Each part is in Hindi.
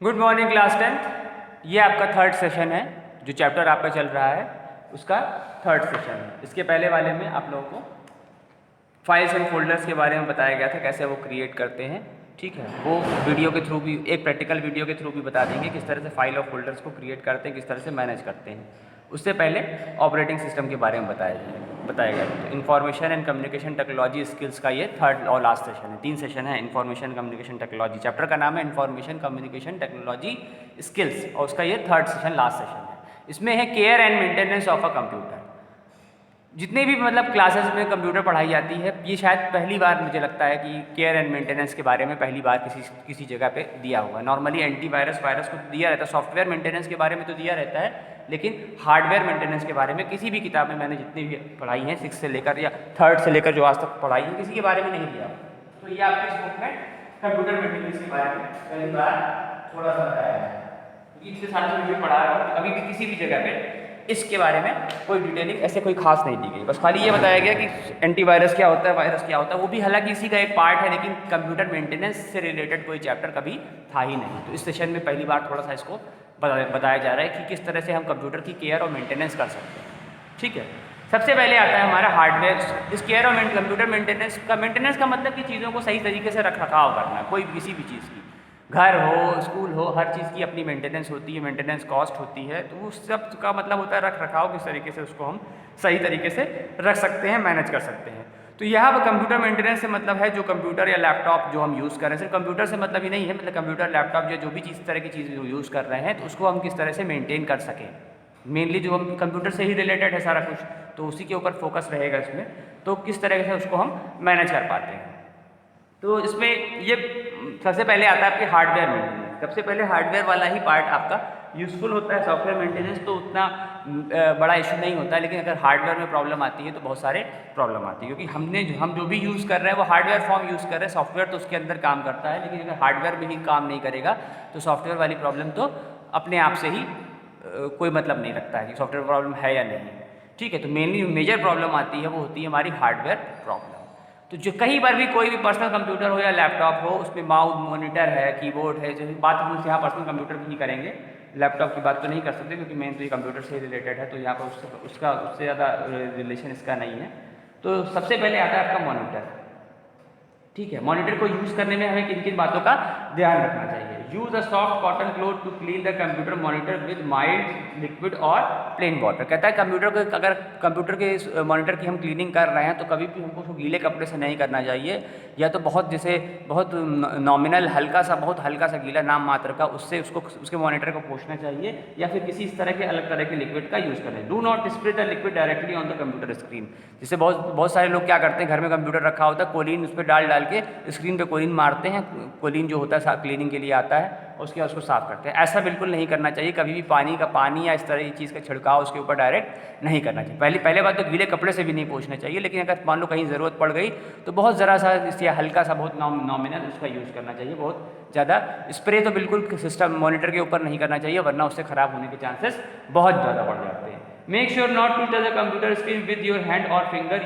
Good morning class 10th। ये आपका थर्ड सेशन है। जो चैप्टर आपका चल रहा है उसका थर्ड सेशन है। इसके पहले वाले में आप लोगों को फाइल्स एंड फोल्डर्स के बारे में बताया गया था, कैसे वो क्रिएट करते हैं। ठीक है, वो वीडियो के थ्रू भी, एक प्रैक्टिकल वीडियो के थ्रू भी बता देंगे किस तरह से फाइल और फोल्डर्स को क्रिएट करते हैं, किस तरह से मैनेज करते हैं। उससे पहले ऑपरेटिंग सिस्टम के बारे में बताया गया। तो information and communication technology skills का ये थर्ड और लास्ट सेशन है। 3 सेशन है। इन्फॉर्मेशन कम्युनिकेशन टेक्नोलॉजी, चैप्टर का नाम है इन्फॉर्मेशन कम्युनिकेशन टेक्नोलॉजी स्किल्स, और उसका ये थर्ड सेशन, लास्ट सेशन है। इसमें है care and maintenance of a computer. जितने भी मतलब क्लासेस में कंप्यूटर पढ़ाई जाती है, ये शायद पहली बार मुझे लगता है कि केयर एंड मेंटेनेंस के बारे में पहली बार किसी जगह पे दिया हुआ है। नॉर्मली एंटीवायरस वायरस को दिया रहता है, सॉफ्टवेयर मेंटेनेंस के बारे में तो दिया रहता है, लेकिन हार्डवेयर मेंटेनेंस के बारे में किसी भी किताब में मैंने जितनी भी पढ़ाई है, 6 से लेकर या 3rd से लेकर जो आज तक पढ़ाई है, किसी के बारे में नहीं दिया। तो ये आपके इस बुक में कंप्यूटर मेंटेनेंस के बारे में पहली बार थोड़ा सा बताया है, क्योंकि इतने साल से मैं पढ़ा रहा हूँ, अभी भी किसी भी जगह पे इसके बारे में कोई डिटेलिंग ऐसे कोई खास नहीं दी गई। बस खाली ये बताया गया कि एंटीवायरस क्या होता है, वायरस क्या होता है, वो भी हालांकि इसी का एक पार्ट है, लेकिन कंप्यूटर मेंटेनेंस से रिलेटेड कोई चैप्टर कभी था ही नहीं। तो इस सेशन में पहली बार थोड़ा सा इसको बताया जा रहा है कि किस तरह से हम कंप्यूटर की केयर और मेंटेनेंस कर सकते हैं। ठीक है, सबसे पहले आता है हमारा हार्डवेयर। इस केयर और कंप्यूटर मेंटेनेंस का मतलब कि चीज़ों को सही तरीके से रख रखाव करना है। कोई किसी भी चीज़ की, घर हो, स्कूल हो, हर चीज़ की अपनी मेंटेनेंस होती है, मेंटेनेंस कॉस्ट होती है। तो उस सब का मतलब होता है रख रखाव, किस तरीके से उसको हम सही तरीके से रख सकते हैं, मैनेज कर सकते हैं। तो यहाँ पर कंप्यूटर मेंटेनेंस से मतलब है जो कंप्यूटर या लैपटॉप जो हम यूज़ कर रहे हैं, सिर्फ कंप्यूटर से मतलब ही नहीं है, मतलब कंप्यूटर, लैपटॉप जो भी चीज़, तरह की चीज़ यूज़ कर रहे हैं, तो उसको हम किस तरह से मेनटेन कर सकें। मेनली जो हम कंप्यूटर से ही रिलेटेड है सारा कुछ, तो उसी के ऊपर फोकस रहेगा इसमें। तो किस तरह से उसको हम मैनेज कर पाते हैं। तो इसमें ये सबसे पहले आता है आपके हार्डवेयर मेंटेनेंस। सबसे पहले हार्डवेयर वाला ही पार्ट आपका यूज़फुल होता है। सॉफ्टवेयर मेंटेनेंस तो उतना बड़ा इशू नहीं होता है, लेकिन अगर हार्डवेयर में प्रॉब्लम आती है तो बहुत सारे प्रॉब्लम आती है, क्योंकि हम जो भी यूज़ कर रहे हैं वो हार्डवेयर फॉर्म यूज़ कर रहे हैं। सॉफ्टवेयर तो उसके अंदर काम करता है, लेकिन अगर हार्डवेयर में ही काम नहीं करेगा तो सॉफ्टवेयर वाली प्रॉब्लम तो अपने आप से ही कोई मतलब नहीं रखता है कि सॉफ्टवेयर प्रॉब्लम है या नहीं। ठीक है, तो मेनली मेजर प्रॉब्लम आती है वो होती है हमारी हार्डवेयर प्रॉब्लम। तो जो कहीं पर भी कोई भी पर्सनल कंप्यूटर हो या लैपटॉप हो, उसमें माउस, मॉनिटर है, कीबोर्ड है, जो बात हम यहाँ पर्सनल कंप्यूटर की ही करेंगे, लैपटॉप की बात तो नहीं कर सकते, क्योंकि मेन तो ये कंप्यूटर से रिलेटेड है, तो यहाँ पर उससे ज़्यादा रिलेशन इसका नहीं है। तो सबसे पहले आता है आपका मॉनिटर। ठीक है, मॉनिटर को यूज़ करने में हमें किन किन बातों का ध्यान रखना चाहिए। Use a soft cotton cloth to clean the computer monitor with mild liquid और प्लेन वाटर। कहता है कंप्यूटर को, अगर कंप्यूटर के मॉनिटर की हम क्लीनिंग कर रहे हैं तो कभी भी हमको उसको गीले कपड़े से नहीं करना चाहिए, या तो बहुत नॉमिनल बहुत हल्का सा गीला नाम मात्र का, उससे उसके मॉनिटर को पोंछना चाहिए, या फिर किसी इस तरह के अलग तरह के लिक्विड का यूज़ करें। Do not spray the liquid directly on the computer screen. जिससे बहुत सारे लोग क्या करते हैं, घर में कंप्यूटर रखा होता है, कोलिन उस पर डाल के स्क्रीन पे कोलिन मारते हैं। कोलिन जो होता है क्लीनिंग के लिए आता है, और उसके बाद उसको साफ करते हैं। ऐसा बिल्कुल नहीं करना चाहिए। कभी भी पानी या इस तरह की चीज़ का छिड़काव उसके ऊपर डायरेक्ट नहीं करना चाहिए। पहले बात तो गीले कपड़े से भी नहीं पोंछना चाहिए, लेकिन अगर मान लो कहीं ज़रूरत पड़ गई तो बहुत ज़रा सा इससे हल्का सा, बहुत नॉमिनल उसका यूज़ करना चाहिए। बहुत ज़्यादा स्प्रे तो बिल्कुल सिस्टम मॉनिटर के ऊपर नहीं करना चाहिए, वरना उससे ख़राब होने के चांसेस बहुत ज़्यादा बढ़ जाते हैं। Make sure not to touch the computer screen with your hand और फिंगर,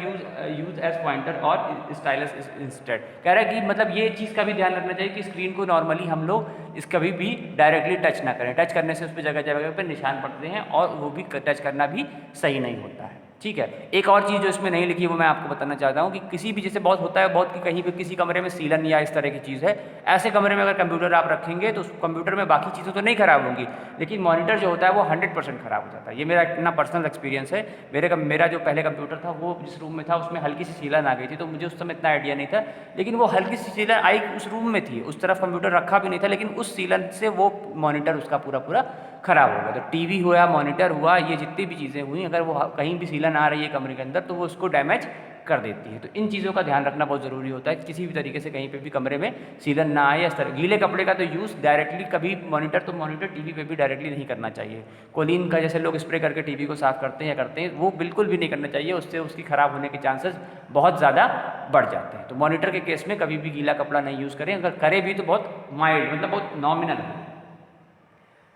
यूज एज पॉइंटर और स्टाइलस इंस्टेड। कह रहा है कि मतलब ये चीज़ का भी ध्यान रखना चाहिए कि स्क्रीन को नॉर्मली हम लोग इस कभी भी डायरेक्टली टच ना करें। टच करने से उस पर जगह जगह पर निशान पड़ते हैं, और वो भी टच करना भी सही नहीं होता है। ठीक है, एक और चीज़ जो इसमें नहीं लिखी है वो मैं आपको बताना चाहता हूँ कि किसी भी, जैसे बहुत होता है बहुत कि कहीं पे किसी कमरे में सीलन या इस तरह की चीज़ है, ऐसे कमरे में अगर कंप्यूटर आप रखेंगे तो उस कंप्यूटर में बाकी चीज़ें तो नहीं खराब होंगी, लेकिन मॉनिटर जो होता है वो 100% खराब हो जाता है। ये मेरा इतना पर्सनल एक्सपीरियंस है। मेरा जो पहले कंप्यूटर था वो जिस रूम में था उसमें हल्की सी सीलन आ गई थी, तो मुझे उस समय इतना आइडिया नहीं था, लेकिन वो हल्की सी सीलन आई उस रूम में थी, उस तरफ कंप्यूटर रखा भी नहीं था, लेकिन उस सीलन से वो मॉनिटर उसका पूरा खराब हो गया। तो टीवी हुआ, मॉनिटर हुआ, ये जितनी भी चीज़ें हुई, अगर वो कहीं भी सीलन आ रही है कमरे के अंदर तो वो उसको डैमेज कर देती है। तो इन चीज़ों का ध्यान रखना बहुत ज़रूरी होता है कि किसी भी तरीके से कहीं पे भी कमरे में सीलन ना आए। इस तरह गीले कपड़े का तो यूज़ डायरेक्टली कभी मॉनिटर टीवी पे भी डायरेक्टली नहीं करना चाहिए। कोलिन का जैसे लोग स्प्रे करके टीवी को साफ़ करते हैं वो बिल्कुल भी नहीं करना चाहिए, उससे उसकी ख़राब होने के चांसेस बहुत ज़्यादा बढ़ जाते हैं। तो मॉनिटर के केस में कभी भी गीला कपड़ा नहीं यूज़ करें, अगर करें भी तो बहुत माइल्ड, मतलब बहुत नॉमिनल हो।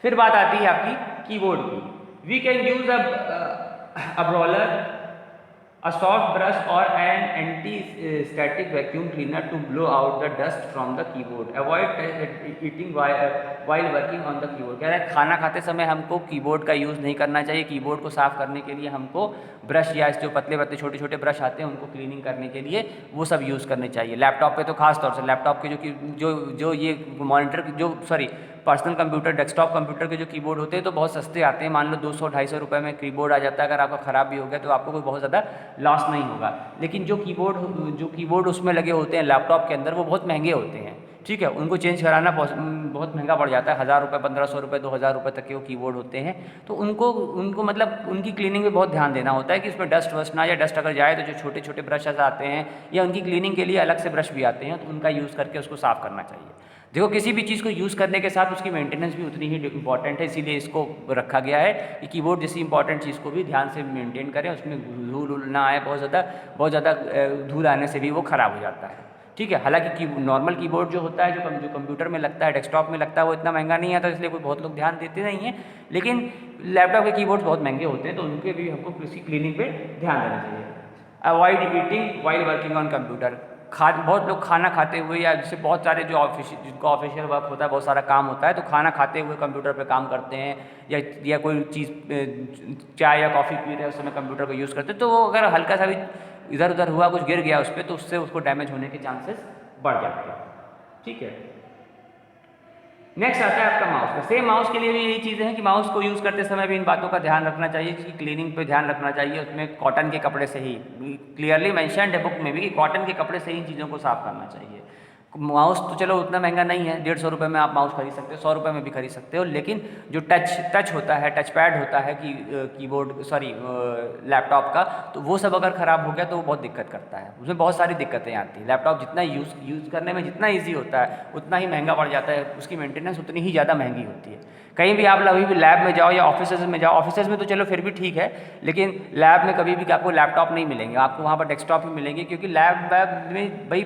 फिर बात आती है आपकी कीबोर्ड की। We can use a blower, A soft brush or an anti-static vacuum cleaner to blow out the dust from the keyboard. Avoid eating while working on the keyboard. कह रहा है खाना खाते समय हमको कीबोर्ड का यूज़ नहीं करना चाहिए। कीबोर्ड को साफ़ करने के लिए हमको ब्रश या जो पतले पतले छोटे छोटे ब्रश आते हैं उनको क्लीनिंग करने के लिए वो सब यूज़ करने चाहिए। लैपटॉप पे तो खास तौर से लैपटॉप के जो ये monitor personal computer, desktop computer के जो कीबोर्ड होते हैं तो बहुत सस्ते आते हैं। मान लो 200-250 रुपये में कीबोर्ड आ जाता है। अगर आपका ख़राब भी हो गया तो आपको कोई बहुत ज़्यादा लॉस नहीं होगा। लेकिन जो कीबोर्ड उसमें लगे होते हैं लैपटॉप के अंदर वो बहुत महंगे होते हैं, ठीक है। उनको चेंज कराना बहुत महंगा पड़ जाता है। 1000 रुपये, 1500 रुपये, 2000 रुपये तक के वो कीबोर्ड होते हैं। तो उनको मतलब उनकी क्लीनिंग में बहुत ध्यान देना होता है कि उसमें डस्ट वस्ट ना, या डस्ट अगर जाए तो जो छोटे छोटे ब्रशेस आते हैं या उनकी क्लीनिंग के लिए अलग से ब्रश भी आते हैं तो उनका यूज़ करके उसको साफ़ करना चाहिए। देखो किसी भी चीज़ को यूज़ करने के साथ उसकी मेंटेनेंस भी उतनी ही इंपॉर्टेंट है, इसीलिए इसको रखा गया है कि कीबोर्ड जैसी इंपॉर्टेंट चीज़ को भी ध्यान से मेंटेन करें, उसमें धूल ना आए। बहुत ज़्यादा धूल आने से भी वो ख़राब हो जाता है, ठीक है। हालांकि नॉर्मल कीबोर्ड जो होता है जो कंप्यूटर में लगता है, डेस्कटॉप में लगता है, वो इतना महंगा नहीं आता, इसलिए कोई बहुत लोग ध्यान देते नहीं हैं। लेकिन लैपटॉप के कीबोर्ड बहुत महंगे होते हैं तो उनके भी हमको किसी क्लीनिंग पे ध्यान देना चाहिए। Avoid eating while working on computer. बहुत लोग खाना खाते हुए या जैसे बहुत सारे जिनको ऑफिशियल वर्क होता है, बहुत सारा काम होता है तो खाना खाते हुए कंप्यूटर पे काम करते हैं या कोई चीज़ चाय या कॉफ़ी पी रहे हैं उस समय कंप्यूटर को यूज़ करते हैं, तो वो अगर हल्का सा भी इधर उधर हुआ, कुछ गिर गया उस पर, तो उससे उसको डैमेज होने के चांसेस बढ़ जाते हैं, ठीक है। नेक्स्ट आता है आपका माउस का। सेम माउस के लिए भी यही चीज़ें हैं कि माउस को यूज़ करते समय भी इन बातों का ध्यान रखना चाहिए कि क्लीनिंग पे ध्यान रखना चाहिए। उसमें कॉटन के कपड़े से ही क्लियरली मेंशन्ड है बुक में भी कि कॉटन के कपड़े से ही इन चीज़ों को साफ़ करना चाहिए। माउस तो चलो उतना महंगा नहीं है, 150 रुपये में आप माउस खरीद सकते हो, 100 रुपये में भी खरीद सकते हो। लेकिन जो टच होता है, टच पैड होता है कि लैपटॉप का, तो वो सब अगर ख़राब हो गया तो वो बहुत दिक्कत करता है। उसमें बहुत सारी दिक्कतें आती हैं। लैपटॉप जितना यूज़ करने में जितना ईजी होता है उतना ही महंगा पड़ जाता है, उसकी मेंटेनेंस उतनी ही ज़्यादा महंगी होती है। कहीं भी आप अभी भी लैब में जाओ या ऑफिस में जाओ, ऑफिस में तो चलो फिर भी ठीक है, लेकिन लैब में कभी भी आपको लैपटॉप नहीं मिलेंगे, आपको वहाँ पर डेस्कटॉप ही मिलेंगे, क्योंकि लैब में भाई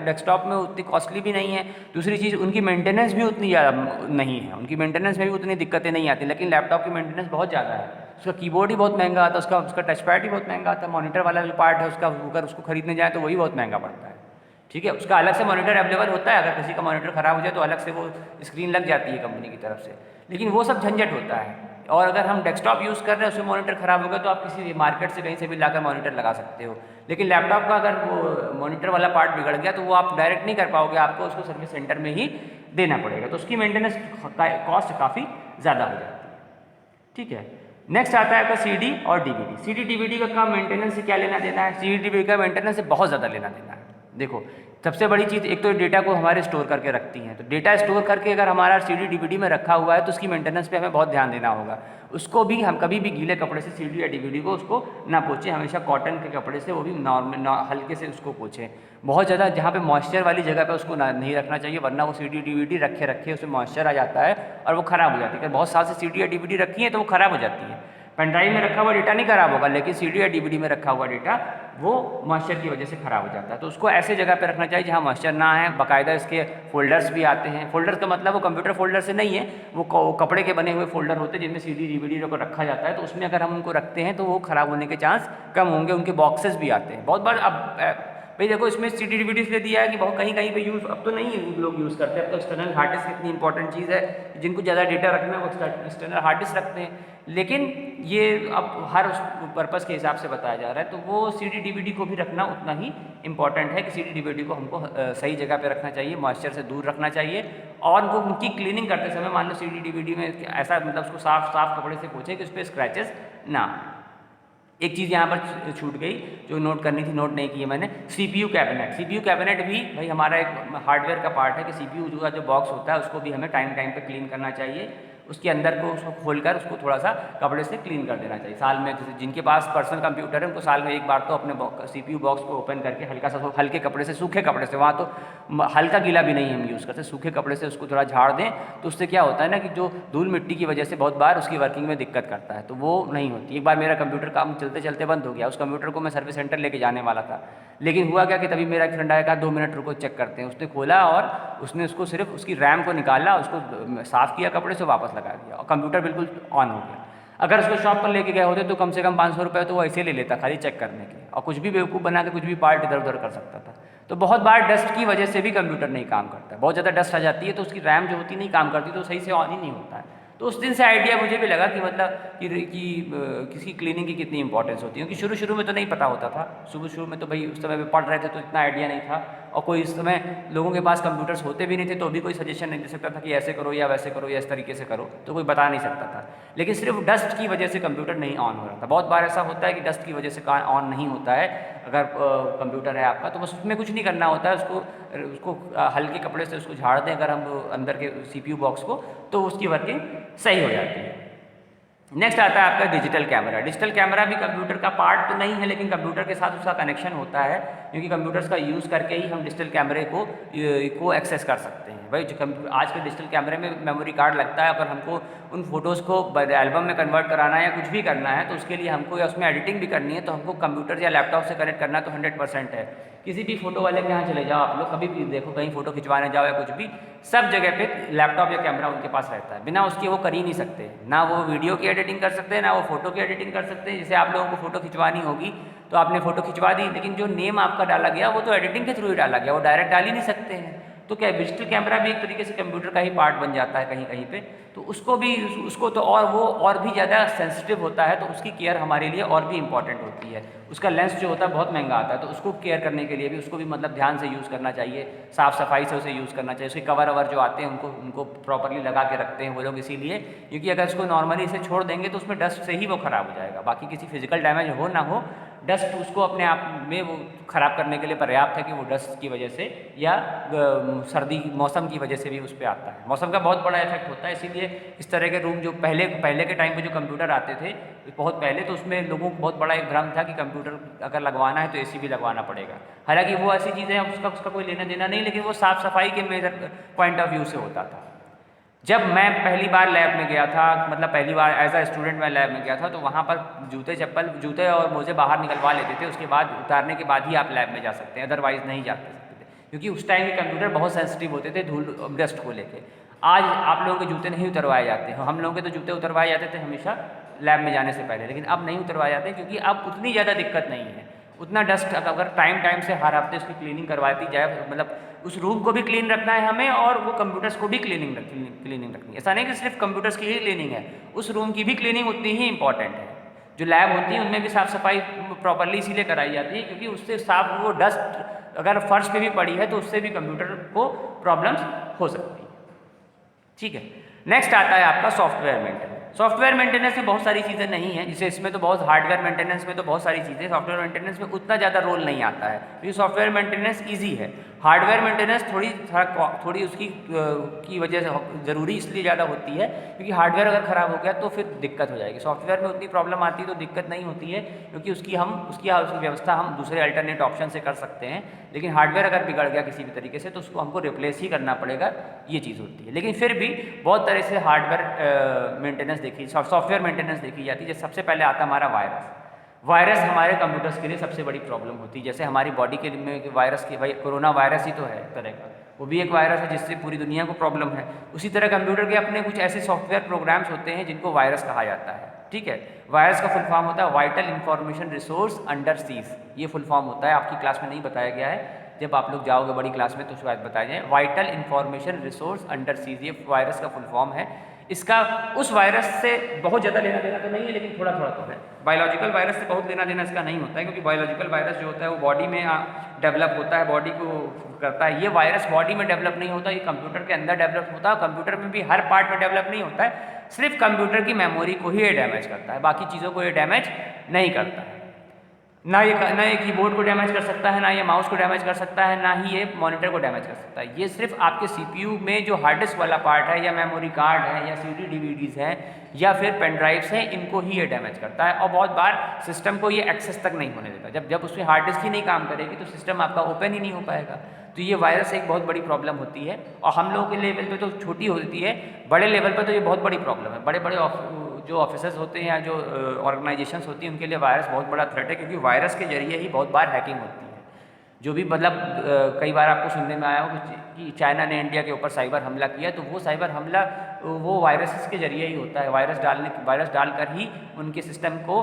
डेस्कटॉप में उतनी कॉस्टली भी नहीं है। दूसरी चीज़ उनकी मेंटेनेंस भी उतनी ज़्यादा नहीं है, उनकी मेंटेनेंस में भी उतनी दिक्कतें नहीं आती। लेकिन लैपटॉप की मेंटेनेंस बहुत ज़्यादा है, उसका कीबोर्ड ही बहुत महंगा आता है, उसका टच पैड ही बहुत महंगा आता है, मॉनिटर वाला जो पार्ट है उसका अगर उसको खरीदने जाए तो वही बहुत महंगा पड़ता है, ठीक है। उसका अलग से मॉनिटर अवेलेबल होता है, अगर किसी का मॉनिटर ख़राब हो जाए तो अलग से वो स्क्रीन लग जाती है कंपनी की तरफ से, लेकिन वो सब झंझट होता है। और अगर हम डेस्कटॉप यूज़ कर रहे हैं उसमें मॉनिटर ख़राब होगा तो आप किसी मार्केट से कहीं से भी लाकर मॉनिटर लगा सकते हो। लेकिन लैपटॉप का अगर वो मॉनिटर वाला पार्ट बिगड़ गया तो वो आप डायरेक्ट नहीं कर पाओगे, आपको उसको सर्विस सेंटर में ही देना पड़ेगा, तो उसकी मेंटेनेंस कॉस्ट काफ़ी ज़्यादा हो जाती है, ठीक है। नेक्स्ट आता है आपका CD और DVD। CD DVD का मेंटेनेंस से क्या लेना देना है? CD DVD का मेंटेनेंस से बहुत ज़्यादा लेना देना है। देखो सबसे बड़ी चीज़, एक तो डेटा को हमारे स्टोर करके रखती हैं, तो डेटा स्टोर करके अगर हमारा CD DVD में रखा हुआ है तो उसकी मेंटेनेंस पे हमें बहुत ध्यान देना होगा। उसको भी हम कभी भी गीले कपड़े से CD या DVD को उसको ना पोछें, हमेशा कॉटन के कपड़े से, वो भी हल्के से उसको पोछें। बहुत ज़्यादा जहाँ पे मॉइस्चर वाली जगह पे उसको नहीं रखना चाहिए, वरना वो CD DVD रखे उसमें मॉइस्चर आ जाता है और वो ख़राब हो जाती है। अगर बहुत साल से CD या DVD रखी है तो वो ख़राब हो जाती है। पेन ड्राइव में रखा हुआ डेटा नहीं खराब होगा, लेकिन CD या DVD में रखा हुआ डेटा वो मॉइस्चर की वजह से ख़राब हो जाता है। तो उसको ऐसे जगह पे रखना चाहिए जहाँ मॉइस्चर ना है। बाकायदा इसके फोल्डर्स भी आते हैं। फोल्डर्स का मतलब वो कंप्यूटर फोल्डर से नहीं है, वो कपड़े के बने हुए फोल्डर होते हैं जिनमें CD DVD को रखा जाता है, तो उसमें अगर हम उनको रखते हैं तो वो ख़राब होने के चांस कम होंगे। उनके बॉक्सेस भी आते हैं बहुत बार। अब भाई देखो इसमें CD DVD इसलिए दिया है कि बहुत कहीं पे यूज़ अब तो नहीं लोग यूज़ करते, अब तो एक्सटर्नल हार्ड डिस्क इतनी इंपॉर्टेंट चीज़ है, जिनको ज़्यादा डेटा रखना है वो एक्सटर्नल हार्ड डिस्क रखते हैं। लेकिन ये अब हर उस पर्पज़ के हिसाब से बताया जा रहा है, तो वो CD DVD को भी रखना उतना ही इंपॉर्टेंट है कि CD DVD को हमको सही जगह पे रखना चाहिए, मॉइस्चर से दूर रखना चाहिए। और उनको उनकी क्लीनिंग करते समय मान लो CD DVD में ऐसा मतलब उसको साफ कपड़े से पोंछे कि उस पर स्क्रैचेस ना। एक चीज़ यहाँ पर छूट गई जो नोट करनी थी, नोट नहीं की है मैंने। CPU cabinet. CPU कैबिनेट भी भाई हमारा एक हार्डवेयर का पार्ट है कि CPU जो बॉक्स होता है उसको भी हमें टाइम पे क्लीन करना चाहिए। उसके अंदर को उसको खोलकर उसको थोड़ा सा कपड़े से क्लीन कर देना चाहिए। साल में जिनके पास पर्सनल कंप्यूटर है उनको साल में एक बार तो अपने CPU बॉक्स को ओपन करके हल्का सा हल्के कपड़े से, सूखे कपड़े से, वहाँ तो हल्का गीला भी नहीं हम यूज़ करते, सूखे कपड़े से उसको थोड़ा झाड़ दें, तो उससे क्या होता है ना कि जो धूल मिट्टी की वजह से बहुत बार उसकी वर्किंग में दिक्कत करता है, तो वो नहीं होती। एक बार मेरा कंप्यूटर काम चलते चलते बंद हो गया, उस कंप्यूटर को मैं सर्विस सेंटर लेके जाने वाला था, लेकिन हुआ क्या कि तभी मेरा एक फ्रेंड आया, 2 मिनट रुको चेक करते हैं। उसने खोला और उसने उसको सिर्फ उसकी रैम को निकाला, उसको साफ़ किया कपड़े से, वापस लगा दिया और कंप्यूटर बिल्कुल ऑन हो गया। अगर उसको शॉप पर लेके गए होते तो कम से कम 500 रुपये तो वो ऐसे ले लेता खाली चेक करने के, और कुछ भी बेवकूफ़ बना के कुछ भी पार्ट इधर उधर कर सकता था। तो बहुत बार डस्ट की वजह से भी कंप्यूटर नहीं काम करता, बहुत ज़्यादा डस्ट आ जाती है तो उसकी रैम जो होती नहीं काम करती, तो सही से ऑन ही नहीं होता है। तो उस दिन से आइडिया मुझे भी लगा कि मतलब किसी क्लीनिंग की कितनी इंपॉर्टेंस होती है, क्योंकि शुरू में तो नहीं पता होता था। शुरू में तो भाई उस समय में पढ़ रहे थे तो इतना आइडिया नहीं था, और कोई इस समय लोगों के पास कंप्यूटर्स होते भी नहीं थे तो भी कोई सजेशन नहीं दे सकता था कि ऐसे करो या वैसे करो या इस तरीके से करो, तो कोई बता नहीं सकता था। लेकिन सिर्फ डस्ट की वजह से कंप्यूटर नहीं ऑन हो रहा था। बहुत बार ऐसा होता है कि डस्ट की वजह से ऑन नहीं होता है। अगर कंप्यूटर है आपका तो बस उसमें कुछ नहीं करना होता है, उसको हल्के कपड़े से उसको झाड़ दें अगर हम अंदर के CPU बॉक्स को, तो उसकी वर्किंग सही हो जाती है। नेक्स्ट आता है आपका डिजिटल कैमरा। डिजिटल कैमरा भी कंप्यूटर का पार्ट तो नहीं है, लेकिन कंप्यूटर के साथ उसका कनेक्शन होता है, क्योंकि कंप्यूटर्स का यूज़ करके ही हम डिजिटल कैमरे को एक्सेस कर सकते हैं। भाई आज के डिजिटल कैमरे में मेमोरी कार्ड लगता है, अगर हमको उन फोटोज़ को एल्बम में कन्वर्ट कराना है या कुछ भी करना है तो उसके लिए हमको, या उसमें एडिटिंग भी करनी है तो हमको कंप्यूटर या लैपटॉप से कनेक्ट करना तो 100% है। किसी भी फोटो वाले के यहाँ चले जाओ आप लोग, कभी भी देखो कहीं फ़ोटो खिंचवाने जाओ या कुछ भी, सब जगह पे लैपटॉप या कैमरा उनके पास रहता है। बिना उसके वो कर ही नहीं सकते, ना वो वीडियो की एडिटिंग कर सकते हैं ना वो फ़ोटो की एडिटिंग कर सकते हैं। जैसे आप लोगों को फ़ोटो खिंचवानी होगी तो आपने फ़ोटो खिंचवा दी, लेकिन जो नेम आपका डाला गया वो तो एडिटिंग के थ्रू ही डाला गया, वो डायरेक्ट डाल ही नहीं सकते हैं। तो क्या डिजिटल कैमरा भी एक तरीके से कंप्यूटर का ही पार्ट बन जाता है कहीं कहीं पे, तो उसको तो और वो और भी ज़्यादा सेंसिटिव होता है, तो उसकी केयर हमारे लिए और भी इम्पॉर्टेंट होती है। उसका लेंस जो होता है बहुत महंगा आता है, तो उसको केयर करने के लिए भी उसको भी मतलब ध्यान से यूज़ करना चाहिए, साफ़ सफाई से उसे यूज़ करना चाहिए। उसके कवर ववर जो आते हैं उनको प्रॉपरली लगा के रखते हैं वो लोग इसीलिए, क्योंकि अगर उसको नॉर्मली इसे छोड़ देंगे तो उसमें डस्ट से ही वो ख़राब हो जाएगा। बाकी किसी फिजिकल डैमेज हो ना हो, डस्ट उसको अपने आप में वो ख़राब करने के लिए पर्याप्त है कि वो डस्ट की वजह से या सर्दी मौसम की वजह से भी उस पर आता है। मौसम का बहुत बड़ा इफेक्ट होता है, इसीलिए इस तरह के रूम जो पहले के टाइम पे जो कंप्यूटर आते थे बहुत पहले, तो उसमें लोगों को बहुत बड़ा एक भ्रम था कि कंप्यूटर अगर लगवाना है तो AC भी लगवाना पड़ेगा। हालांकि वो ऐसी चीज़ें हैं उसका कोई लेना देना नहीं, लेकिन वो साफ़ सफाई के मेजर पॉइंट ऑफ व्यू से होता था। जब मैं पहली बार लैब में गया था, मतलब पहली बार एज अ स्टूडेंट मैं लैब में गया था, तो वहाँ पर जूते और मोजे बाहर निकलवा लेते थे, उसके बाद उतारने के बाद ही आप लैब में जा सकते हैं, अदरवाइज़ नहीं जा सकते थे, क्योंकि उस टाइम के कंप्यूटर बहुत सेंसिटिव होते थे धूल डस्ट को लेके। आज आप लोगों के जूते नहीं उतरवाए जाते हैं, हम लोगों के तो जूते उतरवाए जाते थे हमेशा लैब में जाने से पहले, लेकिन अब नहीं उतरवाए जाते क्योंकि अब उतनी ज़्यादा दिक्कत नहीं है। उतना डस्ट अगर टाइम से हर हफ्ते उसकी क्लीनिंग करवाती जाए, मतलब उस रूम को भी क्लीन रखना है हमें और वो कंप्यूटर्स को भी क्लीनिंग रखनी है। ऐसा नहीं कि सिर्फ कंप्यूटर्स की ही क्लीनिंग है, उस रूम की भी क्लीनिंग उतनी ही इंपॉर्टेंट है। जो लैब होती है उनमें भी साफ़ सफाई प्रॉपरली इसीलिए कराई जाती है क्योंकि उससे साफ वो डस्ट अगर फर्श पे भी पड़ी है तो उससे भी कंप्यूटर को प्रॉब्लम्स हो सकती है। ठीक है, नेक्स्ट आता है आपका सॉफ्टवेयर मेंटेनेंस। सॉफ्टवेयर मेंटेनेंस में बहुत सारी चीज़ें नहीं हैं, जैसे इसमें तो बहुत हार्डवेयर मेंटेनेंस में तो बहुत सारी चीज़ें, सॉफ्टवेयर मेंटेनेंस में उतना ज़्यादा रोल नहीं आता है क्योंकि सॉफ्टवेयर मेंटेनेंस ईजी है। हार्डवेयर मेंटेनेंस थोड़ी उसकी की वजह से ज़रूरी इसलिए ज़्यादा होती है क्योंकि हार्डवेयर अगर ख़राब हो गया तो फिर दिक्कत हो जाएगी। सॉफ्टवेयर में उतनी प्रॉब्लम आती है तो दिक्कत नहीं होती है क्योंकि उसकी व्यवस्था हम दूसरे अल्टरनेट ऑप्शन से कर सकते हैं, लेकिन हार्डवेयर अगर बिगड़ गया किसी भी तरीके से तो उसको हमको रिप्लेस ही करना पड़ेगा, ये चीज़ होती है। लेकिन फिर भी बहुत तरह से हार्डवेयर मेंटेनेंस सॉफ्टवेयर मेंटेनेंस देखी जाती है। जैसे सबसे पहले आता है हमारा वायरस हमारे कंप्यूटर्स के लिए सबसे बड़ी प्रॉब्लम होती है। जैसे हमारी बॉडी के में वायरस की, भाई कोरोना वायरस ही तो है एक तरह का, वो भी एक वायरस है जिससे पूरी दुनिया को प्रॉब्लम है। उसी तरह कंप्यूटर के अपने कुछ ऐसे सॉफ्टवेयर प्रोग्राम्स होते हैं जिनको वायरस कहा जाता है। ठीक है, वायरस का फुल फॉर्म होता है vital information resource under seize, ये फुल फॉर्म होता है। आपकी क्लास में नहीं बताया गया है, जब आप लोग जाओगे बड़ी क्लास में तो शायद बताया जाए। Vital information resource under seize, ये वायरस का फुल फॉर्म है। इसका उस वायरस से बहुत ज़्यादा लेना देना तो नहीं है, लेकिन थोड़ा थोड़ा तो है। बायोलॉजिकल वायरस से बहुत लेना देना इसका नहीं होता है क्योंकि बायोलॉजिकल वायरस जो होता है वो बॉडी में डेवलप होता है, बॉडी को करता है। ये वायरस बॉडी में डेवलप नहीं होता, ये कंप्यूटर के अंदर डेवलप होता है। कंप्यूटर में भी हर पार्ट में डेवलप नहीं होता है, सिर्फ कंप्यूटर की मेमोरी को ही ये डैमेज करता है, बाकी चीज़ों को ये डैमेज नहीं करता है। ना ये कीबोर्ड को डैमेज कर सकता है, ना ये माउस को डैमेज कर सकता है, ना ही ये मॉनिटर को डैमेज कर सकता है। ये सिर्फ आपके CPU में जो हार्ड डिस्क वाला पार्ट है या मेमोरी कार्ड है या CD DVDs हैं या फिर पेन ड्राइव्स हैं, इनको ही ये डैमेज करता है। और बहुत बार सिस्टम को ये एक्सेस तक नहीं होने देता। जब उसमें हार्ड डिस्क ही नहीं काम करेगी तो सिस्टम आपका ओपन ही नहीं हो पाएगा। तो ये वायरस एक बहुत बड़ी प्रॉब्लम होती है और हम लोगों के लेवल पे तो छोटी होती है, बड़े लेवल पे तो ये बहुत बड़ी प्रॉब्लम है। बड़े बड़े जो ऑफिसर्स होते हैं या जो ऑर्गेनाइजेशंस होती हैं उनके लिए वायरस बहुत बड़ा थ्रेट है क्योंकि वायरस के जरिए ही बहुत बार हैकिंग होती है। जो भी मतलब कई बार आपको सुनने में आया हो कि चाइना ने इंडिया के ऊपर साइबर हमला किया, तो वो साइबर हमला वो वायरसेस के जरिए ही होता है। वायरस डालकर ही उनके सिस्टम को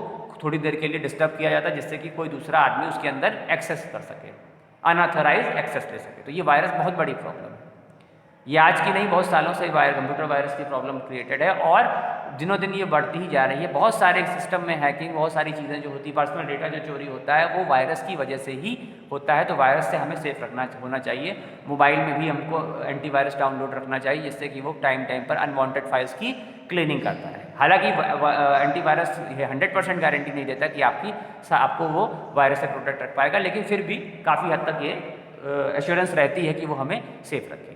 थोड़ी देर के लिए डिस्टर्ब किया जाता है, जिससे कि कोई दूसरा आदमी उसके अंदर एक्सेस कर सके, अनऑथराइज एक्सेस ले सके। तो ये वायरस बहुत बड़ी प्रॉब्लम है। ये आज की नहीं, बहुत सालों से कंप्यूटर वायरस की प्रॉब्लम क्रिएटेड है और दिनों दिन ये बढ़ती ही जा रही है। बहुत सारे सिस्टम में हैकिंग, बहुत सारी चीज़ें जो होती है, पर्सनल डेटा जो चोरी होता है वो वायरस की वजह से ही होता है। तो वायरस से हमें सेफ होना चाहिए। मोबाइल में भी हमको एंटीवायरस डाउनलोड रखना चाहिए, जिससे कि वो टाइम पर अनवांटेड फाइल्स की क्लीनिंग करता है। हालांकि एंटीवायरस 100% गारंटी नहीं देता कि आपको वो वायरस से प्रोटेक्ट रख पाएगा, लेकिन फिर भी काफ़ी हद तक ये एश्योरेंस रहती है कि वो हमें सेफ रखेगा।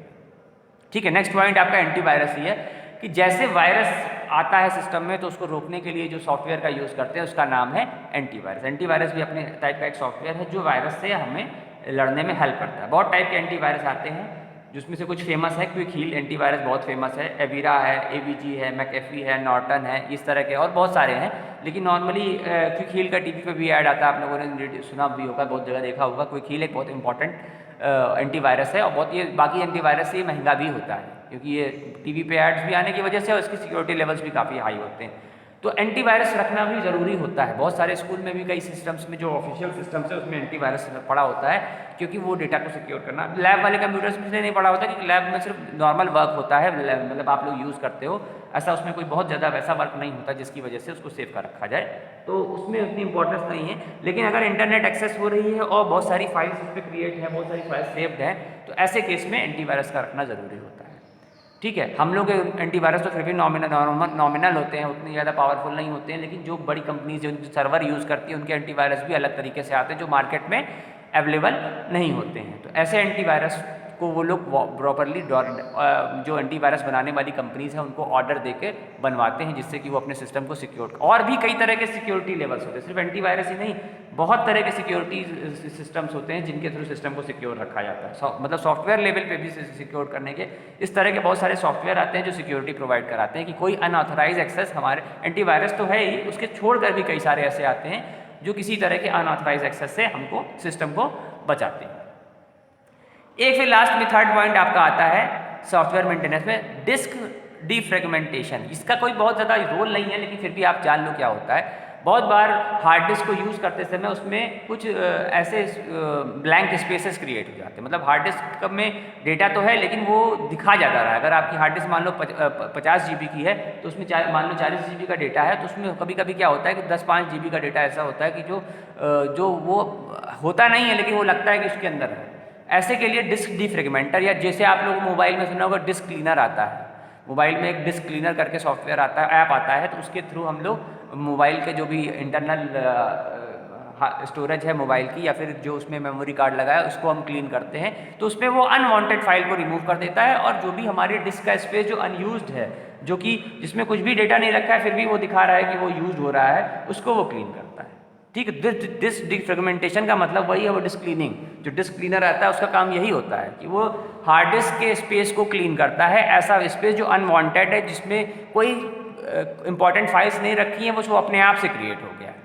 ठीक है, नेक्स्ट पॉइंट आपका एंटीवायरस ही है कि जैसे वायरस आता है सिस्टम में तो उसको रोकने के लिए जो सॉफ्टवेयर का यूज़ करते हैं उसका नाम है एंटीवायरस। एंटीवायरस भी अपने टाइप का एक सॉफ्टवेयर है जो वायरस से हमें लड़ने में हेल्प करता है। बहुत टाइप के एंटीवायरस आते हैं, जिसमें से कुछ फेमस है। क्विक हील एंटीवायरस बहुत फेमस है, एवीरा है, एवीजी है, मैकेफी है, नॉर्टन है, इस तरह के और बहुत सारे हैं। लेकिन नॉर्मली क्विक हील का टीवी पे भी ऐड आता है, आप लोगों ने सुना भी होगा, बहुत जगह देखा होगा। क्विक हील एक बहुत इंपॉर्टेंट एंटीवायरस है और बहुत ये बाकी एंटीवायरस से ये महंगा भी होता है, क्योंकि ये टीवी पे एड्स भी आने की वजह से और इसकी सिक्योरिटी लेवल्स भी काफ़ी हाई होते हैं। तो एंटीवायरस रखना भी ज़रूरी होता है। बहुत सारे स्कूल में भी कई सिस्टम्स में जो ऑफिशियल सिस्टम्स है उसमें एंटीवायरस पड़ा होता है, क्योंकि वो डेटा को सिक्योर करना। लैब वाले कंप्यूटर्स में नहीं पड़ा होता, क्योंकि लैब में सिर्फ नॉर्मल वर्क होता है, मतलब आप लोग यूज़ करते हो, ऐसा उसमें कोई बहुत ज़्यादा वैसा वर्क नहीं होता जिसकी वजह से उसको सेव कर रखा जाए, तो उसमें उतनी इंपॉर्टेंस नहीं है। लेकिन अगर इंटरनेट एक्सेस हो रही है और बहुत सारी फाइल्स उस पर क्रिएट है, बहुत सारी फाइल्स सेव्ड हैं, तो ऐसे केस में एंटीवायरस का रखना ज़रूरी होता है। ठीक है, हम लोग एंटीवायरस तो फिर भी नॉमिनल होते हैं, उतनी ज़्यादा पावरफुल नहीं होते हैं। लेकिन जो बड़ी कंपनीज जो सर्वर यूज़ करती है उनके एंटीवायरस भी अलग तरीके से आते हैं जो मार्केट में अवेलेबल नहीं होते हैं। तो ऐसे एंटीवायरस को वो लोग प्रॉपरली जो एंटीवायरस बनाने वाली कंपनीज हैं उनको ऑर्डर देके बनवाते हैं, जिससे कि वो अपने सिस्टम को सिक्योर। और भी कई तरह के सिक्योरिटी लेवल्स होते हैं, सिर्फ एंटीवायरस ही नहीं, बहुत तरह के सिक्योरिटी सिस्टम्स होते हैं जिनके थ्रू सिस्टम को सिक्योर रखा जाता है। मतलब सॉफ्टवेयर लेवल पे भी सिक्योर करने के इस तरह के बहुत सारे सॉफ्टवेयर आते हैं जो सिक्योरिटी प्रोवाइड कराते हैं कि कोई अनऑथराइज एक्सेस, हमारे एंटीवायरस तो है ही, उसके छोड़कर भी कई सारे ऐसे आते हैं जो किसी तरह के अनऑथराइज एक्सेस से हमको सिस्टम को बचाते हैं। एक फिर लास्ट में थर्ड पॉइंट आपका आता है सॉफ्टवेयर मेंटेनेंस में, डिस्क डिफ्रेगमेंटेशन। इसका कोई बहुत ज़्यादा रोल नहीं है, लेकिन फिर भी आप जान लो क्या होता है। बहुत बार हार्ड डिस्क को यूज़ करते समय उसमें कुछ ऐसे ब्लैंक स्पेसेस क्रिएट हो जाते हैं। मतलब हार्ड डिस्क में डेटा तो है लेकिन वो दिखा जाता रहा है। अगर आपकी हार्ड डिस्क मान लो 50 GB की है तो उसमें मान लो 40 GB का डेटा है, तो उसमें कभी कभी क्या होता है कि 10-5 GB का डेटा ऐसा होता है कि जो वो होता नहीं है लेकिन वो लगता है कि उसके अंदर है। ऐसे के लिए डिस्क डिफ्रेगमेंटर, या जैसे आप लोग मोबाइल में सुना होगा डिस्क क्लीनर आता है, मोबाइल में एक डिस्क क्लीनर करके सॉफ्टवेयर आता है, ऐप आता है, तो उसके थ्रू हम लोग मोबाइल के जो भी इंटरनल स्टोरेज है मोबाइल की या फिर जो उसमें मेमोरी कार्ड लगा है उसको हम क्लीन करते हैं, तो उसमें वो अनवांटेड फाइल को रिमूव कर देता है और जो भी हमारी डिस्क का स्पेस जो अनयूज्ड है, जो कि जिसमें कुछ भी डेटा नहीं रखा है फिर भी वो दिखा रहा है कि वो यूज हो रहा है, उसको वो क्लीन करता है। ठीक है, डिस्क डिफ्रेगमेंटेशन का मतलब वही है, वो डिस्क क्लीनिंग। जो डिस्क क्लीनर आता है उसका काम यही होता है कि वो हार्ड डिस्क के स्पेस को क्लीन करता है, ऐसा स्पेस जो अनवांटेड है, जिसमें कोई इंपॉर्टेंट फाइल्स नहीं रखी हैं, वो अपने आप से क्रिएट हो गया है।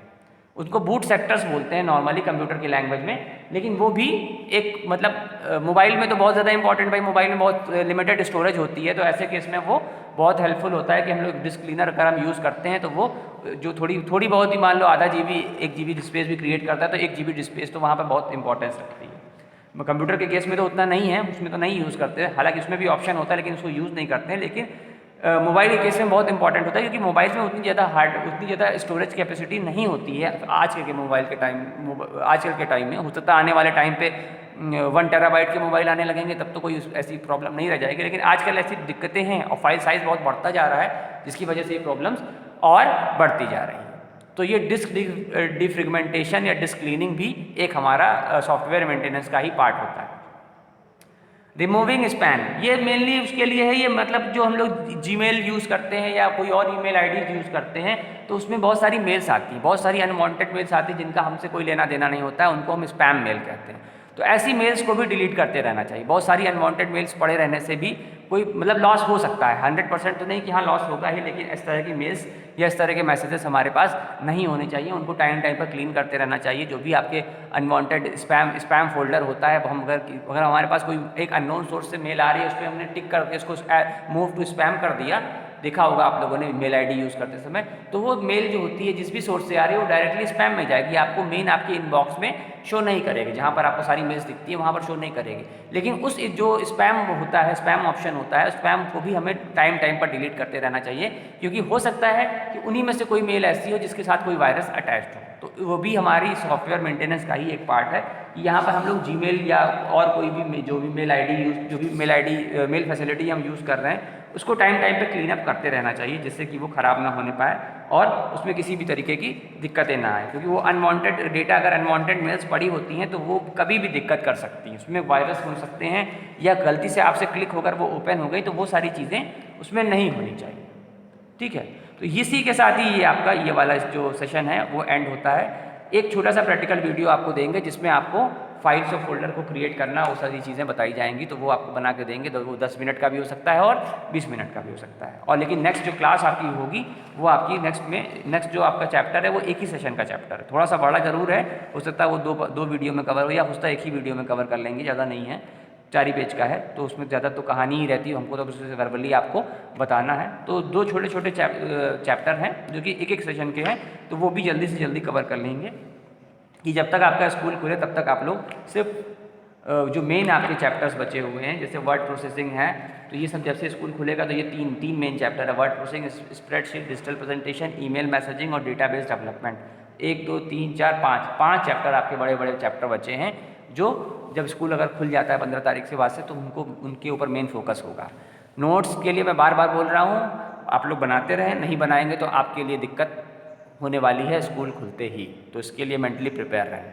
उसको बूट सेक्टर्स बोलते हैं नॉर्मली कंप्यूटर की लैंग्वेज में, लेकिन वो भी एक मतलब मोबाइल में तो बहुत ज़्यादा इंपॉर्टेंट, भाई मोबाइल में बहुत लिमिटेड स्टोरेज होती है, तो ऐसे केस में वो बहुत हेल्पफुल होता है कि हम लोग डिस्क क्लीनर अगर हम यूज़ करते हैं तो वो जो थोड़ी बहुत ही मान लो आधा GB 1 GB स्पेस भी क्रिएट करता है, तो 1 GB स्पेस तो वहाँ पर बहुत इंपॉर्टेंस रखती है। कंप्यूटर के केस में तो उतना नहीं है, उसमें तो नहीं यूज़ करते, हालांकि उसमें भी ऑप्शन होता है लेकिन उसको यूज़ नहीं करते हैं। लेकिन मोबाइल के केस में बहुत इंपॉर्टेंट होता है, क्योंकि मोबाइल में उतनी ज़्यादा स्टोरेज कैपेसिटी नहीं होती है आजकल के मोबाइल के आजकल के टाइम में। हो सकता है आने वाले टाइम पे 1 TB के मोबाइल आने लगेंगे तब तो कोई ऐसी प्रॉब्लम नहीं रह जाएगी, लेकिन आजकल ऐसी दिक्कतें हैं और फाइल साइज़ बहुत बढ़ता जा रहा है, जिसकी वजह से ये प्रॉब्लम्स और बढ़ती जा रही हैं। तो ये डिस्क डिफ्रेगमेंटेशन या डिस्क क्लीनिंग भी एक हमारा सॉफ्टवेयर मेंटेनेंस का ही पार्ट होता है। रिमूविंग स्पैम, ये मेनली उसके लिए है, ये मतलब जो हम लोग जीमेल यूज़ करते हैं या कोई और ईमेल आईडीज यूज़ करते हैं तो उसमें बहुत सारी मेल्स आती हैं, बहुत सारी अनवांटेड मेल्स आती हैं जिनका हमसे कोई लेना देना नहीं होता है, उनको हम स्पैम मेल कहते हैं। तो ऐसी मेल्स को भी डिलीट करते रहना चाहिए। बहुत सारी अनवांटेड मेल्स पड़े रहने से भी कोई मतलब लॉस हो सकता है, 100% तो नहीं कि हाँ लॉस होगा ही, लेकिन इस तरह की मेल्स या इस तरह के मैसेजेस हमारे पास नहीं होने चाहिए। उनको टाइम टाइम पर क्लीन करते रहना चाहिए। जो भी आपके अनवांटेड स्पैम फोल्डर होता है, हम अगर हमारे पास कोई एक अननोन सोर्स से मेल आ रही है, उस पर हमने टिक करके उसको मूव टू स्पैम कर दिया, देखा होगा आप लोगों ने मेल आईडी यूज़ करते समय, तो वो मेल जो होती है जिस भी सोर्स से आ रही है वो डायरेक्टली स्पैम में जाएगी, आपको मेन आपके इनबॉक्स में शो नहीं करेगी। जहाँ पर आपको सारी मेल्स दिखती है वहाँ पर शो नहीं करेगी। लेकिन उस जो स्पैम होता है, स्पैम ऑप्शन होता है, स्पैम को भी हमें टाइम टाइम पर डिलीट करते रहना चाहिए, क्योंकि हो सकता है कि उन्हीं में से कोई मेल ऐसी हो जिसके साथ कोई वायरस अटैच्ड हो। तो वो भी हमारी सॉफ्टवेयर मेंटेनेंस का ही एक पार्ट है कि यहाँ पर हम लोग जीमेल या और कोई भी जो भी मेल आईडी मेल फैसिलिटी हम यूज़ कर रहे हैं उसको टाइम टाइम पे क्लीन अप करते रहना चाहिए, जिससे कि वो ख़राब ना होने पाए और उसमें किसी भी तरीके की दिक्कतें ना आए। क्योंकि वो अनवांटेड डेटा, अगर अनवांटेड मेल्स पड़ी होती हैं तो वो कभी भी दिक्कत कर सकती हैं, उसमें वायरस हो सकते हैं या गलती से आपसे क्लिक होकर वो ओपन हो गई, तो वो सारी चीज़ें उसमें नहीं होनी चाहिए। ठीक है, तो इसी के साथ ही ये आपका ये वाला जो सेशन है वो एंड होता है। एक छोटा सा प्रैक्टिकल वीडियो आपको देंगे जिसमें आपको फाइल्स और फोल्डर को क्रिएट करना, वो सारी चीज़ें बताई जाएंगी, तो वो आपको बना के देंगे। तो वो 10 मिनट का भी हो सकता है और 20 मिनट का भी हो सकता है। और लेकिन नेक्स्ट जो क्लास आपकी होगी वो आपकी नेक्स्ट जो आपका चैप्टर है वो एक ही सेशन का चैप्टर है, थोड़ा सा बड़ा ज़रूर है, हो सकता है वो दो वीडियो में कवर हो, या हो सकता है एक ही वीडियो में कवर कर लेंगे, ज़्यादा नहीं है, 4 ही पेज का है, तो उसमें ज़्यादा तो कहानी ही रहती है, हमको तो उससे वर्बली आपको बताना है। तो 2 छोटे छोटे चैप्टर हैं जो कि एक एक सेशन के हैं, तो वो भी जल्दी से जल्दी कवर कर लेंगे कि जब तक आपका स्कूल खुले तब तक आप लोग सिर्फ जो मेन आपके चैप्टर्स बचे हुए हैं, जैसे वर्ड प्रोसेसिंग है, तो ये सब जब से स्कूल खुलेगा तो ये तीन मेन चैप्टर है, word processing, spreadsheet, digital presentation, email messaging और डेटाबेस डेवलपमेंट। 1 2 3 4 5 चैप्टर आपके बड़े बड़े चैप्टर बचे हैं, जो जब स्कूल अगर खुल जाता है 15 तारीख से बाद से, तो उनके ऊपर मेन फोकस होगा। नोट्स के लिए मैं बार बार बोल रहा हूँ, आप लोग बनाते रहें, नहीं बनाएंगे तो आपके लिए दिक्कत होने वाली है स्कूल खुलते ही, तो इसके लिए मेंटली प्रिपेयर रहें।